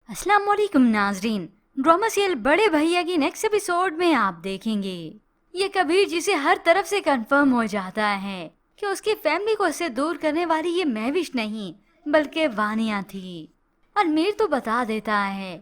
अस्सलाम वालेकुम नाजरीन। ड्रामा सीरियल बड़े भैया की नेक्स्ट एपिसोड में आप देखेंगे ये कबीर जिसे हर तरफ से कंफर्म हो जाता है कि उसकी फैमिली को उससे दूर करने वाली ये महविश नहीं बल्कि वानिया थी। अलमीर तो बता देता है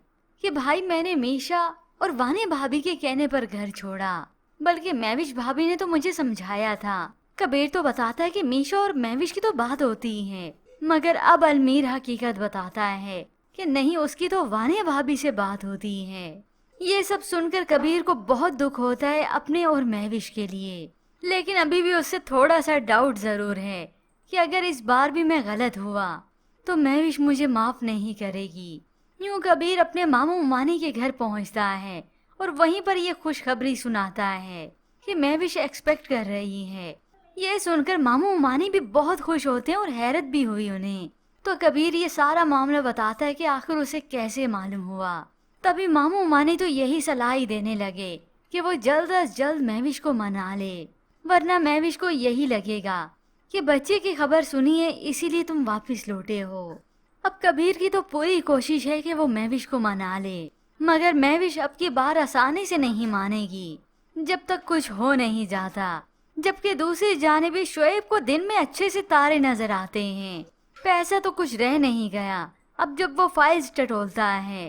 कि भाई मैंने मीशा और वानिया भाभी के कहने पर घर छोड़ा, बल्कि महविश भाभी ने तो मुझे समझाया था। कबीर तो बताता है कि मीशा और महविश की तो बात होती है, मगर अब अलमीर हकीकत बताता है कि नहीं, उसकी तो वानिया भाभी से बात होती है। ये सब सुनकर कबीर को बहुत दुख होता है अपने और महविश के लिए, लेकिन अभी भी उससे थोड़ा सा डाउट जरूर है कि अगर इस बार भी मैं गलत हुआ तो महविश मुझे माफ नहीं करेगी। यूं कबीर अपने मामू मानी के घर पहुंचता है और वहीं पर ये खुशखबरी सुनाता है कि महविश एक्सपेक्ट कर रही है। ये सुनकर मामू मानी भी बहुत खुश होते हैं और हैरत भी हुई उन्हें। तो कबीर ये सारा मामला बताता है कि आखिर उसे कैसे मालूम हुआ। तभी मामू मानी तो यही सलाह ही देने लगे कि वो जल्द अज जल्द महविश को मना ले, वरना महविश को यही लगेगा कि बच्चे की खबर सुनी है इसीलिए तुम वापस लौटे हो। अब कबीर की तो पूरी कोशिश है कि वो महविश को मना ले, मगर महविश अब की बार आसानी से नहीं मानेगी जब तक कुछ हो नहीं जाता। जबकि दूसरी जानिब शोएब को दिन में अच्छे से तारे नजर आते हैं। पैसा तो कुछ रह नहीं गया। अब जब वो फाइल्स टटोलता है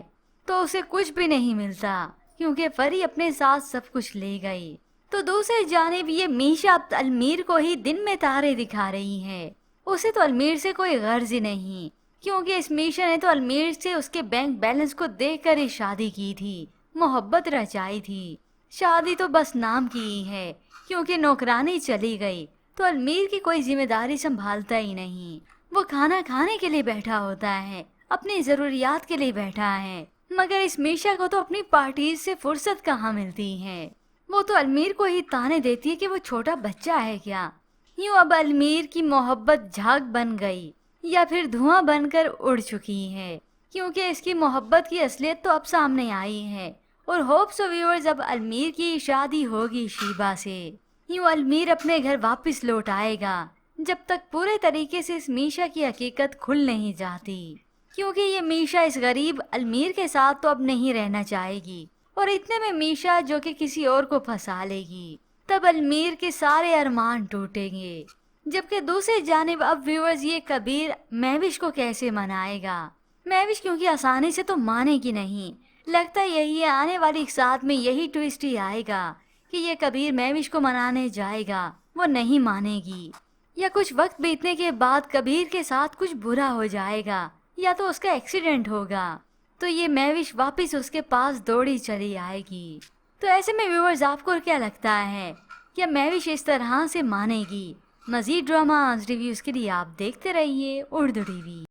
तो उसे कुछ भी नहीं मिलता, क्योंकि परी अपने साथ सब कुछ ले गई। तो दूसरी जानिब ये मीशा अब अलमीर को ही दिन में तारे दिखा रही है। उसे तो अलमीर से कोई गर्ज ही नहीं, क्योंकि इस मीशा ने तो अलमीर से उसके बैंक बैलेंस को देखकर ही शादी की थी, मोहब्बत रचाई थी। शादी तो बस नाम की ही है, क्योंकि नौकरानी चली गई तो अलमीर की कोई जिम्मेदारी संभालता ही नहीं। वो खाना खाने के लिए बैठा होता है, अपनी जरूरियात के लिए बैठा है, मगर इस मीशा को तो अपनी पार्टीज से फुर्सत कहाँ मिलती है। वो तो अलमीर को ही ताने देती है कि वो छोटा बच्चा है क्या। यूं अब अलमीर की मोहब्बत झाग बन गई या फिर धुआं बनकर उड़ चुकी है, क्योंकि इसकी मोहब्बत की असलियत तो अब सामने आई है। और होप सो व्यूअर्स, अब अलमीर की शादी होगी शीबा से। यूं अलमीर अपने घर वापस लौट आएगा जब तक पूरे तरीके से इस मीशा की हकीकत खुल नहीं जाती, क्योंकि ये मीशा इस गरीब अलमीर के साथ तो अब नहीं रहना चाहेगी। और इतने में मीशा जो कि किसी और को फंसा लेगी, तब अलमीर के सारे अरमान टूटेंगे। जबकि दूसरी जानिब अब व्यूअर्स, ये कबीर महविश को कैसे मनाएगा। महविश क्योंकि आसानी से तो मानेगी नहीं। लगता यही है आने वाली एक साथ में यही ट्विस्ट ही आएगा कि ये कबीर महविश को मनाने जाएगा, वो नहीं मानेगी, या कुछ वक्त बीतने के बाद कबीर के साथ कुछ बुरा हो जाएगा, या तो उसका एक्सीडेंट होगा तो ये महविश वापस उसके पास दौड़ी चली आएगी। तो ऐसे में व्यूअर्स, आपको क्या लगता है, क्या महविश इस तरह से मानेगी? मजीद ड्रामा रिव्यूज के लिए आप देखते रहिए उर्दू टीवी।